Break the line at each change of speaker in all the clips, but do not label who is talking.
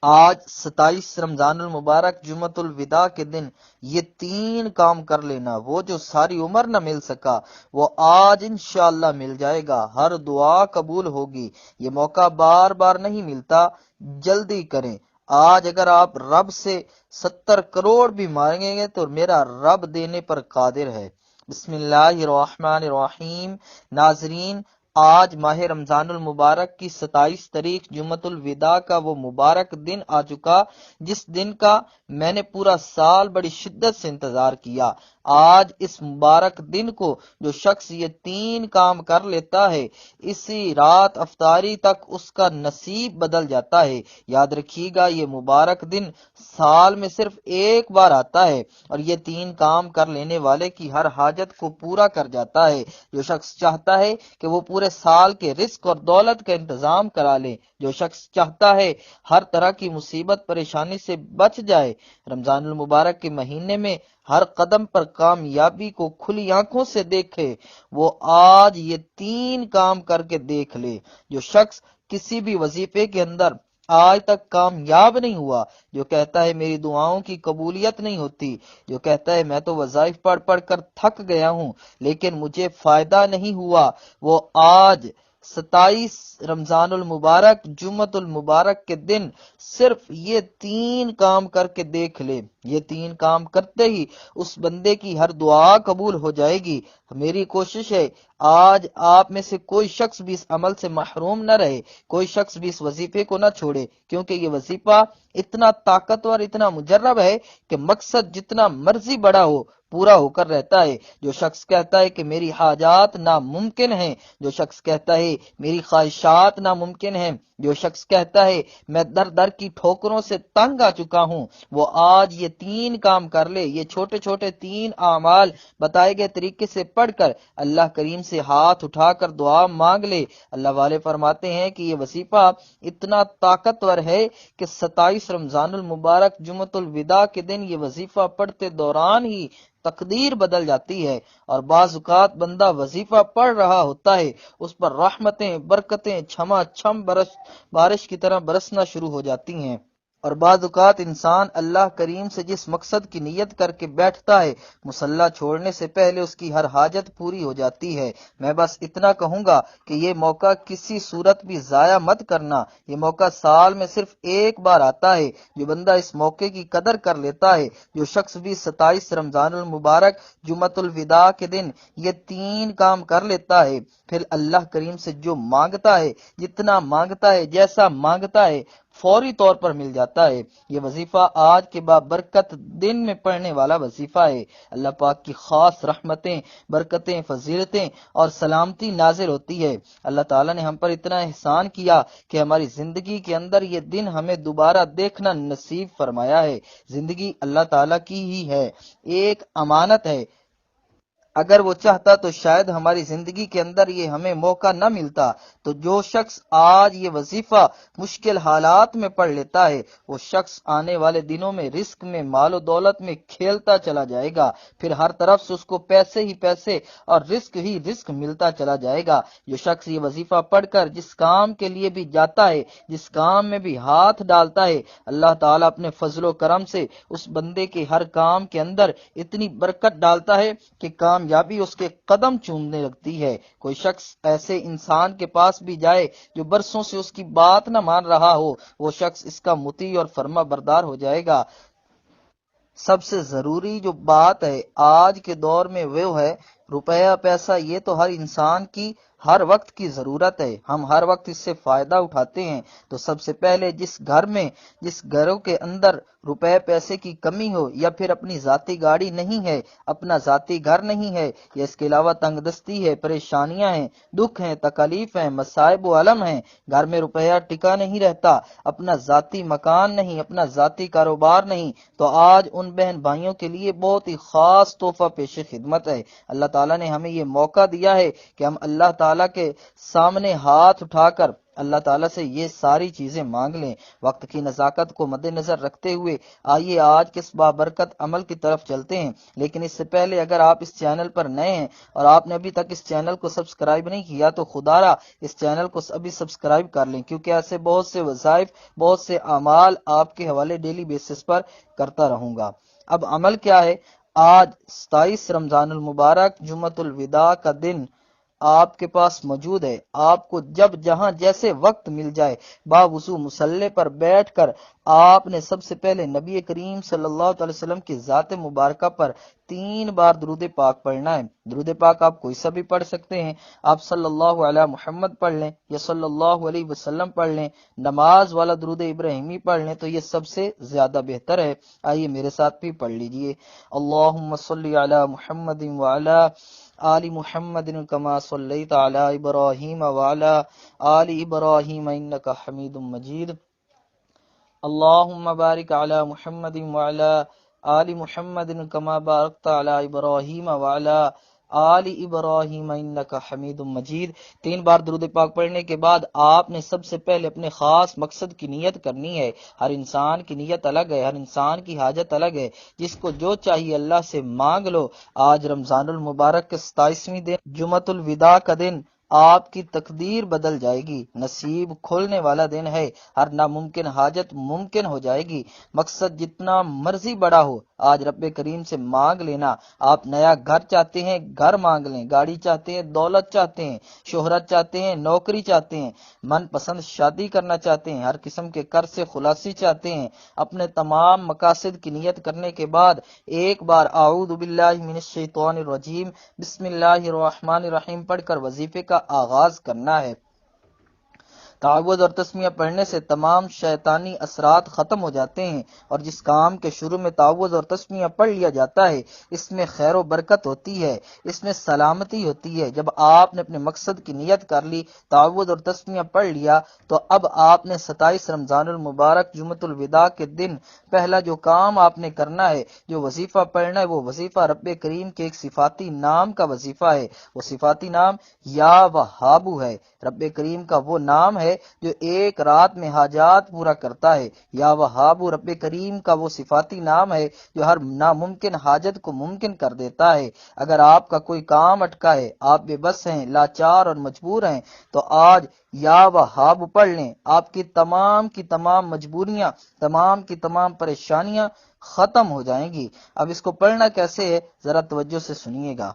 آج 27 رمضان المبارک جمعۃ الوداع کے دن یہ 3 کام کر لینا، وہ جو ساری عمر نہ مل سکا وہ آج انشاءاللہ مل جائے گا، ہر دعا قبول ہوگی، یہ موقع بار بار نہیں ملتا، جلدی کریں۔ آج اگر آپ رب سے 70 کروڑ بھی مانگیں گے تو میرا رب دینے پر قادر ہے۔ بسم اللہ الرحمن الرحیم۔ ناظرین، آج ماہ رمضان المبارک کی 27 تاریخ جمعۃ الوداع کا وہ مبارک دن آ چکا جس دن کا میں نے پورا سال بڑی شدت سے انتظار کیا۔ آج اس مبارک دن کو جو شخص یہ 3 کام کر لیتا ہے، اسی رات افطاری تک اس کا نصیب بدل جاتا ہے۔ یاد رکھیے گا، یہ مبارک دن سال میں صرف ایک بار آتا ہے اور یہ 3 کام کر لینے والے کی ہر حاجت کو پورا کر جاتا ہے۔ جو شخص چاہتا ہے کہ وہ پورے سال کے رزق اور دولت کا انتظام کرا لے، جو شخص چاہتا ہے ہر طرح کی مصیبت پریشانی سے بچ جائے، رمضان المبارک کے مہینے میں ہر قدم پر کامیابی کو کھلی آنکھوں سے دیکھے، وہ آج یہ 3 کام کر کے دیکھ لے۔ جو شخص کسی بھی وظیفے کے اندر آج تک کامیاب نہیں ہوا، جو کہتا ہے میری دعاؤں کی قبولیت نہیں ہوتی، جو کہتا ہے میں تو وظائف پڑھ پڑھ کر تھک گیا ہوں لیکن مجھے فائدہ نہیں ہوا، وہ آج 27 رمضان المبارک جمعۃ المبارک کے دن صرف یہ 3 کام کر کے دیکھ لے۔ یہ 3 کام کرتے ہی اس بندے کی ہر دعا قبول ہو جائے گی۔ میری کوشش ہے آج آپ میں سے کوئی شخص بھی اس عمل سے محروم نہ رہے، کوئی شخص بھی اس وظیفے کو نہ چھوڑے، کیونکہ یہ وظیفہ اتنا طاقتور، اتنا مجرب ہے کہ مقصد جتنا مرضی بڑا ہو پورا ہو کر رہتا ہے۔ جو شخص کہتا ہے کہ میری حاجات ناممکن ہیں، جو شخص کہتا ہے میری خواہشات ناممکن ہیں، جو شخص کہتا ہے میں در در کی ٹھوکروں سے تنگ آ چکا ہوں، وہ آج یہ 3 کام کر لے۔ یہ چھوٹے چھوٹے 3 اعمال بتائے گئے طریقے سے پڑھ کر اللہ کریم سے ہاتھ اٹھا کر دعا مانگ لے۔ اللہ والے فرماتے ہیں کہ یہ وظیفہ اتنا طاقتور ہے کہ 27 رمضان المبارک جمعۃ الوداع کے دن یہ وظیفہ پڑھتے دوران ہی تقدیر بدل جاتی ہے، اور بعض اوقات بندہ وظیفہ پڑھ رہا ہوتا ہے، اس پر رحمتیں، برکتیں چھما چھم بارش کی طرح برسنا شروع ہو جاتی ہیں، اور بعض اوقات انسان اللہ کریم سے جس مقصد کی نیت کر کے بیٹھتا ہے، مصلی چھوڑنے سے پہلے اس کی ہر حاجت پوری ہو جاتی ہے۔ میں بس اتنا کہوں گا کہ یہ موقع کسی صورت بھی ضائع مت کرنا، یہ موقع سال میں صرف ایک بار آتا ہے۔ جو بندہ اس موقع کی قدر کر لیتا ہے، جو شخص بھی 27 رمضان المبارک جمعۃ الوداع کے دن یہ 3 کام کر لیتا ہے، پھر اللہ کریم سے جو مانگتا ہے، جتنا مانگتا ہے، جیسا مانگتا ہے، فوری طور پر مل جاتا ہے۔ یہ وظیفہ آج کے بابرکت دن میں پڑھنے والا وظیفہ ہے۔ اللہ پاک کی خاص رحمتیں، برکتیں، فضیلتیں اور سلامتی نازل ہوتی ہے۔ اللہ تعالیٰ نے ہم پر اتنا احسان کیا کہ ہماری زندگی کے اندر یہ دن ہمیں دوبارہ دیکھنا نصیب فرمایا ہے۔ زندگی اللہ تعالیٰ کی ہی ہے، ایک امانت ہے۔ اگر وہ چاہتا تو شاید ہماری زندگی کے اندر یہ ہمیں موقع نہ ملتا۔ تو جو شخص آج یہ وظیفہ مشکل حالات میں پڑھ لیتا ہے، وہ شخص آنے والے دنوں میں رزق میں، مال و دولت میں کھیلتا چلا جائے گا، پھر ہر طرف سے اس کو پیسے ہی پیسے اور رزق ہی رزق ملتا چلا جائے گا۔ جو شخص یہ وظیفہ پڑھ کر جس کام کے لیے بھی جاتا ہے، جس کام میں بھی ہاتھ ڈالتا ہے، اللہ تعالیٰ اپنے فضل و کرم سے اس بندے کے ہر کام کے اندر اتنی برکت ڈالتا ہے کہ کامیابی اس کے قدم چومنے لگتی ہے۔ کوئی شخص ایسے انسان کے پاس بھی جائے جو برسوں سے اس کی بات نہ مان رہا ہو، وہ شخص اس کا مطیع اور فرما بردار ہو جائے گا۔ سب سے ضروری جو بات ہے آج کے دور میں وہ ہے، روپیہ پیسہ یہ تو ہر انسان کی ہر وقت کی ضرورت ہے، ہم ہر وقت اس سے فائدہ اٹھاتے ہیں۔ تو سب سے پہلے جس گھروں کے اندر روپے پیسے کی کمی ہو، یا پھر اپنی ذاتی گاڑی نہیں ہے، اپنا ذاتی گھر نہیں ہے، یا اس کے علاوہ تنگ دستی ہے، پریشانیاں ہیں، دکھ ہیں، تکالیف ہیں، مصائب و علم ہیں، گھر میں روپیہ ٹکا نہیں رہتا، اپنا ذاتی مکان نہیں، اپنا ذاتی کاروبار نہیں، تو آج ان بہن بھائیوں کے لیے بہت ہی خاص تحفہ پیش خدمت ہے۔ اللہ تعالیٰ نے ہمیں یہ موقع دیا ہے کہ ہم اللہ تعالیٰ کے سامنے ہاتھ اٹھا کر اللہ تعالیٰ سے یہ ساری چیزیں مانگ لیں۔ وقت کی نزاکت کو مد نظر رکھتے ہوئے آئیے آج کے اس بابرکت عمل کی طرف چلتے ہیں، لیکن اس سے پہلے اگر آپ اس چینل پر نئے ہیں اور آپ نے ابھی تک اس چینل کو سبسکرائب نہیں کیا تو خدا را اس چینل کو ابھی سبسکرائب کر لیں، کیونکہ ایسے بہت سے وظائف، بہت سے اعمال آپ کے حوالے ڈیلی بیسس پر کرتا رہوں گا۔ اب عمل کیا ہے؟ آج 27 رمضان المبارک جمعۃ الوداع کا دن آپ کے پاس موجود ہے۔ آپ کو جب جہاں جیسے وقت مل جائے باوضو مصلی پر بیٹھ کر آپ نے سب سے پہلے نبی کریم صلی اللہ علیہ وسلم کی ذات مبارکہ پر 3 بار درود پاک پڑھنا ہے۔ درود پاک آپ کوئی سا بھی پڑھ سکتے ہیں، آپ صلی اللہ علیہ محمد پڑھ لیں یا صلی اللہ علیہ وسلم پڑھ لیں، نماز والا درود ابراہیمی پڑھ لیں تو یہ سب سے زیادہ بہتر ہے۔ آئیے میرے ساتھ بھی پڑھ لیجئے، اللہم صلی علی محمد وعلی آل محمد کما صلیت علی ابراہیم وعلی آل ابراہیم انک حمید مجید، اللہم بارک علی محمد وعلی آل محمد کما بارکت علی ابراہیم وعلی آل ابراہیم انک حمید مجید۔ 3 بار درود پاک پڑھنے کے بعد آپ نے سب سے پہلے اپنے خاص مقصد کی نیت کرنی ہے۔ ہر انسان کی نیت الگ ہے، ہر انسان کی حاجت الگ ہے، جس کو جو چاہیے اللہ سے مانگ لو۔ آج رمضان المبارک کے 27ویں دن جمعۃ الوداع کا دن آپ کی تقدیر بدل جائے گی، نصیب کھولنے والا دن ہے، ہر ناممکن حاجت ممکن ہو جائے گی۔ مقصد جتنا مرضی بڑا ہو آج رب کریم سے مانگ لینا۔ آپ نیا گھر چاہتے ہیں، گھر مانگ لیں، گاڑی چاہتے ہیں، دولت چاہتے ہیں، شہرت چاہتے ہیں، نوکری چاہتے ہیں، من پسند شادی کرنا چاہتے ہیں، ہر قسم کے قرض سے خلاصی چاہتے ہیں، اپنے تمام مقاصد کی نیت کرنے کے بعد ایک بار اعوذ باللہ من الشیطان الرجیم بسم اللہ الرحمن الرحیم پڑھ کر وظیفے کا آغاز کرنا ہے۔ تعوذ اور تسمیہ پڑھنے سے تمام شیطانی اثرات ختم ہو جاتے ہیں، اور جس کام کے شروع میں تعوذ اور تسمیہ پڑھ لیا جاتا ہے اس میں خیر و برکت ہوتی ہے، اس میں سلامتی ہوتی ہے۔ جب آپ نے اپنے مقصد کی نیت کر لی، تعوذ اور تسمیہ پڑھ لیا، تو اب آپ نے 27 رمضان المبارک جمعۃ الوداع کے دن پہلا جو کام آپ نے کرنا ہے، جو وظیفہ پڑھنا ہے، وہ وظیفہ رب کریم کے ایک صفاتی نام کا وظیفہ ہے۔ وہ صفاتی نام یا وہابو ہے، رب کریم کا وہ نام ہے جو ایک رات میں حاجات پورا کرتا ہے۔ یا وہابو رب کریم کا وہ صفاتی نام ہے جو ہر ناممکن حاجت کو ممکن کر دیتا ہے۔ اگر آپ کا کوئی کام اٹکا ہے، آپ بے بس ہیں، لاچار اور مجبور ہیں، تو آج یا وہاب پڑھ لیں، آپ کی تمام مجبوریاں، تمام کی تمام پریشانیاں ختم ہو جائیں گی۔ اب اس کو پڑھنا کیسے ہے ذرا توجہ سے سنیے گا۔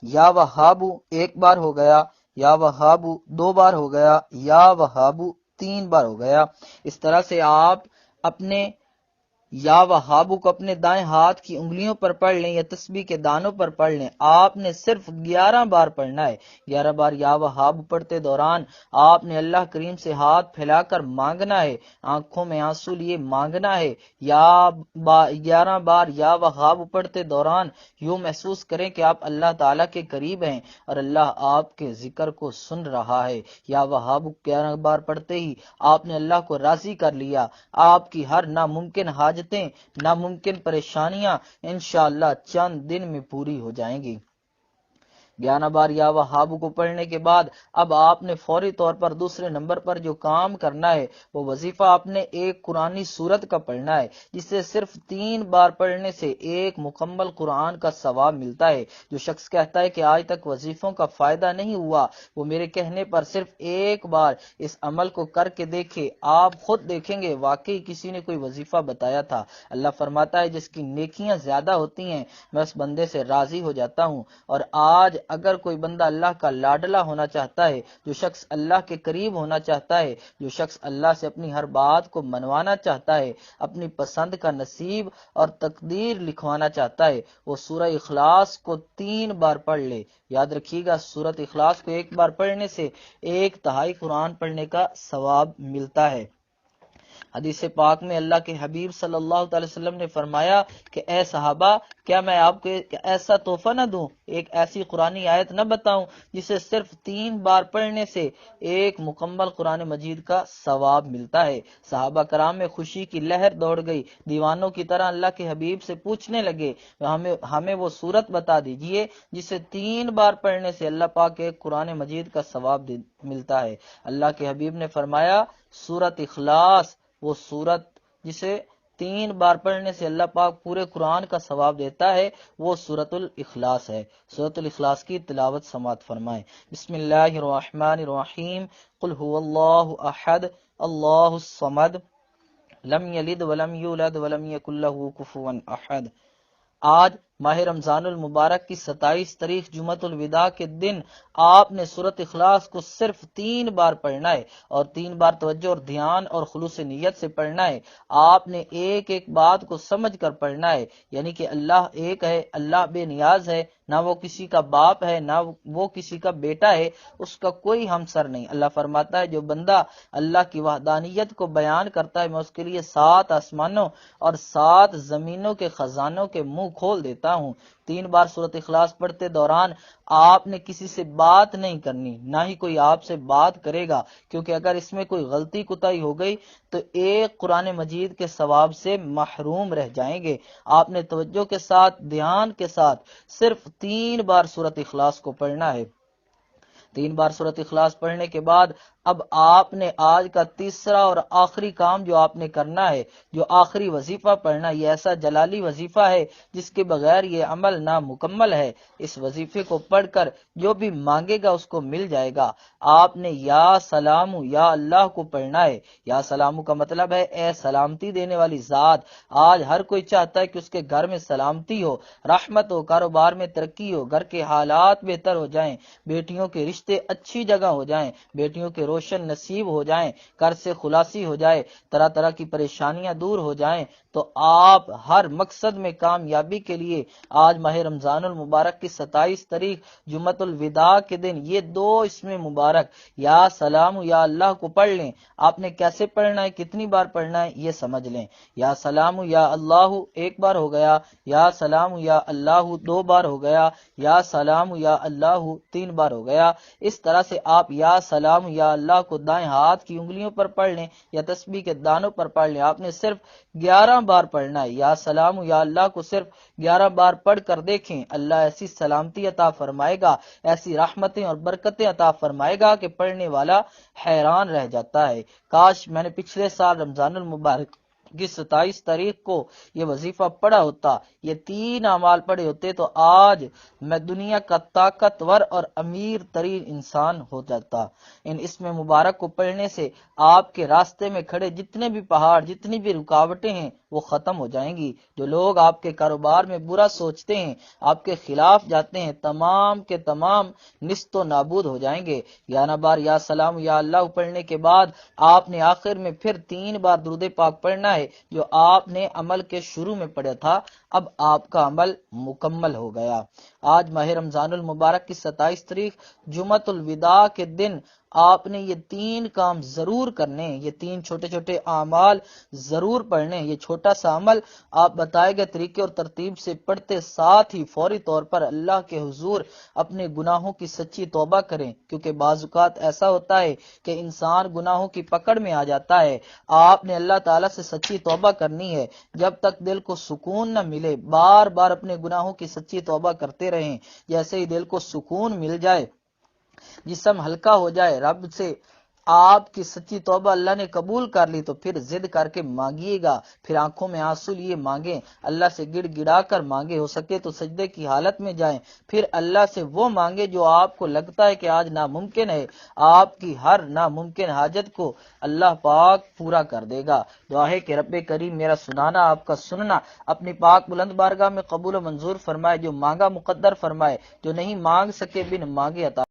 یا وہابو 1 بار ہو گیا، یا وہابو 2 بار ہو گیا، یا وہابو 3 بار ہو گیا۔ اس طرح سے آپ اپنے یا وہابو کو اپنے دائیں ہاتھ کی انگلیوں پر پڑھ لیں یا تسبیح کے دانوں پر پڑھ لیں۔ آپ نے صرف 11 بار پڑھنا ہے۔ 11 بار یا وہابو پڑھتے دوران آپ نے اللہ کریم سے ہاتھ پھیلا کر مانگنا ہے، آنکھوں میں آنسو لیے مانگنا ہے۔ 11 بار یا وہابو پڑھتے دوران یوں محسوس کریں کہ آپ اللہ تعالیٰ کے قریب ہیں اور اللہ آپ کے ذکر کو سن رہا ہے۔ یا وہابو 11 بار پڑھتے ہی آپ نے اللہ کو راضی کر لیا، آپ کی ہر ناممکن حاجتیں، ناممکن پریشانیاں انشاءاللہ چند دن میں پوری ہو جائیں گی۔ 11 بار یا وہابو کو پڑھنے کے بعد اب آپ نے فوری طور پر دوسرے نمبر پر جو کام کرنا ہے وہ وظیفہ آپ نے ایک قرآنی سورت کا پڑھنا ہے، جسے صرف 3 بار پڑھنے سے ایک مکمل قرآن کا ثواب ملتا ہے۔ جو شخص کہتا ہے کہ آج تک وظیفوں کا فائدہ نہیں ہوا، وہ میرے کہنے پر صرف ایک بار اس عمل کو کر کے دیکھے، آپ خود دیکھیں گے واقعی کسی نے کوئی وظیفہ بتایا تھا۔ اللہ فرماتا ہے جس کی نیکیاں زیادہ ہوتی ہیں میں اس بندے سے راضی ہو جاتا ہوں۔ اور آج اگر کوئی بندہ اللہ کا لاڈلا ہونا چاہتا ہے، جو شخص اللہ کے قریب ہونا چاہتا ہے، جو شخص اللہ سے اپنی ہر بات کو منوانا چاہتا ہے، اپنی پسند کا نصیب اور تقدیر لکھوانا چاہتا ہے، وہ سورہ اخلاص کو 3 بار پڑھ لے۔ یاد رکھیے گا سورہ اخلاص کو 1 بار پڑھنے سے 1/3 قرآن پڑھنے کا ثواب ملتا ہے۔ حدیث پاک میں اللہ کے حبیب صلی اللہ تعالی وسلم نے فرمایا کہ اے صحابہ، کیا میں آپ کو ایک ایسا تحفہ نہ دوں، ایک ایسی قرآنی آیت نہ بتاؤں جسے صرف 3 بار پڑھنے سے ایک مکمل قرآن مجید کا ثواب ملتا ہے۔ صحابہ کرام میں خوشی کی لہر دوڑ گئی، دیوانوں کی طرح اللہ کے حبیب سے پوچھنے لگے ہمیں وہ صورت بتا دیجئے جسے 3 بار پڑھنے سے اللہ پاک کے قرآن مجید کا ثواب ملتا ہے۔ اللہ کے حبیب نے فرمایا سورت اخلاص، وہ سورت جسے 3 بار پڑھنے سے اللہ پاک پورے قرآن کا ثواب دیتا ہے، وہ سورت الاخلاص ہے۔ سورت الاخلاص کی تلاوت سماعت فرمائیں۔ بسم اللہ الرحمن الرحیم، قل هو اللہ احد اللہ الصمد لم یلد ولم یولد ولم یکن له کفوا احد۔ آج ماہ رمضان المبارک کی 27 تاریخ جمعۃ الوداع کے دن آپ نے سورت اخلاص کو صرف 3 بار پڑھنا ہے، اور 3 بار توجہ اور دھیان اور خلوص نیت سے پڑھنا ہے۔ آپ نے ایک ایک بات کو سمجھ کر پڑھنا ہے، یعنی کہ اللہ ایک ہے، اللہ بے نیاز ہے، نہ وہ کسی کا باپ ہے نہ وہ کسی کا بیٹا ہے، اس کا کوئی ہمسر نہیں۔ اللہ فرماتا ہے جو بندہ اللہ کی وحدانیت کو بیان کرتا ہے میں اس کے لیے 7 آسمانوں اور 7 زمینوں کے خزانوں کے منہ کھول دیتا ہوں۔ 3 بار سورت اخلاص پڑھتے دوران آپ نے کسی سے بات نہیں کرنی، نہ ہی کوئی آپ سے بات کرے گا، کیونکہ اگر اس میں کوئی غلطی کوتاہی ہو گئی تو ایک قرآن مجید کے ثواب سے محروم رہ جائیں گے۔ آپ نے توجہ کے ساتھ، دھیان کے ساتھ صرف 3 بار سورت اخلاص کو پڑھنا ہے۔ 3 بار سورت اخلاص پڑھنے کے بعد اب آپ نے آج کا تیسرا اور آخری کام جو آپ نے کرنا ہے، جو آخری وظیفہ پڑھنا، یہ ایسا جلالی وظیفہ ہے جس کے بغیر یہ عمل نامکمل ہے۔ اس وظیفے کو پڑھ کر جو بھی مانگے گا اس کو مل جائے گا۔ آپ نے یا سلام یا اللہ کو پڑھنا ہے۔ یا سلام کا مطلب ہے اے سلامتی دینے والی ذات۔ آج ہر کوئی چاہتا ہے کہ اس کے گھر میں سلامتی ہو، رحمت ہو، کاروبار میں ترقی ہو، گھر کے حالات بہتر ہو جائیں، بیٹیوں کے رشتے اچھی جگہ ہو جائیں، بیٹیوں کے روشن نصیب ہو جائیں، قرض سے خلاصی ہو جائے، طرح طرح کی پریشانیاں دور ہو جائیں۔ تو آپ ہر مقصد میں کامیابی کے لیے آج ماہ رمضان المبارک کی 27 تاریخ جمعۃ الوداع کے دن یہ 2 اسم مبارک یا سلام یا اللہ کو پڑھ لیں۔ آپ نے کیسے پڑھنا ہے، کتنی بار پڑھنا ہے یہ سمجھ لیں۔ یا سلام یا اللہ 1 بار ہو گیا، یا سلام یا اللہ 2 بار ہو گیا، یا سلام یا اللہ 3 بار ہو گیا۔ اس طرح سے آپ یا سلام یا اللہ کو دائیں ہاتھ کی انگلیوں پر پڑھ لیں یا تسبیح کے دانوں پر پڑھ لیں۔ آپ نے صرف 11 بار پڑھنا ہے۔ یا سلام یا اللہ کو صرف 11 بار پڑھ کر دیکھیں، اللہ ایسی سلامتی عطا فرمائے گا، ایسی رحمتیں اور برکتیں عطا فرمائے گا کہ پڑھنے والا حیران رہ جاتا ہے۔ کاش میں نے پچھلے سال رمضان المبارک کی 27 تاریخ کو یہ وظیفہ پڑھا ہوتا، یہ 3 اعمال پڑھے ہوتے تو آج میں دنیا کا طاقتور اور امیر ترین انسان ہو جاتا۔ ان اسم مبارک کو پڑھنے سے آپ کے راستے میں کھڑے جتنے بھی پہاڑ، جتنی بھی رکاوٹیں ہیں وہ ختم ہو جائیں گی۔ جو لوگ آپ کے کاروبار میں برا سوچتے ہیں، آپ کے خلاف جاتے ہیں، تمام کے تمام نیست و نابود ہو جائیں گے۔ 11 بار یا سلام یا اللہ پڑھنے کے بعد آپ نے آخر میں پھر 3 بار درود پاک پڑھنا ہے جو آپ نے عمل کے شروع میں پڑھا تھا۔ اب آپ کا عمل مکمل ہو گیا۔ آج ماہ رمضان المبارک کی 27 تاریخ جمعۃ الوداع کے دن آپ نے یہ 3 کام ضرور کرنے ہیں، یہ 3 چھوٹے چھوٹے اعمال ضرور پڑھنے ہیں۔ یہ چھوٹا سا عمل آپ بتائے گئے طریقے اور ترتیب سے پڑھتے ساتھ ہی فوری طور پر اللہ کے حضور اپنے گناہوں کی سچی توبہ کریں، کیونکہ بعض اوقات ایسا ہوتا ہے کہ انسان گناہوں کی پکڑ میں آ جاتا ہے۔ آپ نے اللہ تعالیٰ سے سچی توبہ کرنی ہے۔ جب تک دل کو سکون نہ ملے بار بار اپنے گناہوں کی سچی توبہ کرتے رہیں۔ جیسے ہی دل کو سکون مل جائے، جسم ہلکا ہو جائے، رب سے آپ کی سچی توبہ اللہ نے قبول کر لی تو پھر ضد کر کے مانگیے گا، پھر آنکھوں میں آنسو لیے مانگیں، اللہ سے گڑ گڑا کر مانگے، ہو سکے تو سجدے کی حالت میں جائیں، پھر اللہ سے وہ مانگے جو آپ کو لگتا ہے کہ آج ناممکن ہے۔ آپ کی ہر ناممکن حاجت کو اللہ پاک پورا کر دے گا۔ دعا ہے کہ رب کریم میرا سنانا، آپ کا سننا اپنی پاک بلند بارگاہ میں قبول و منظور فرمائے، جو مانگا مقدر فرمائے، جو نہیں مانگ سکے بن مانگے عطا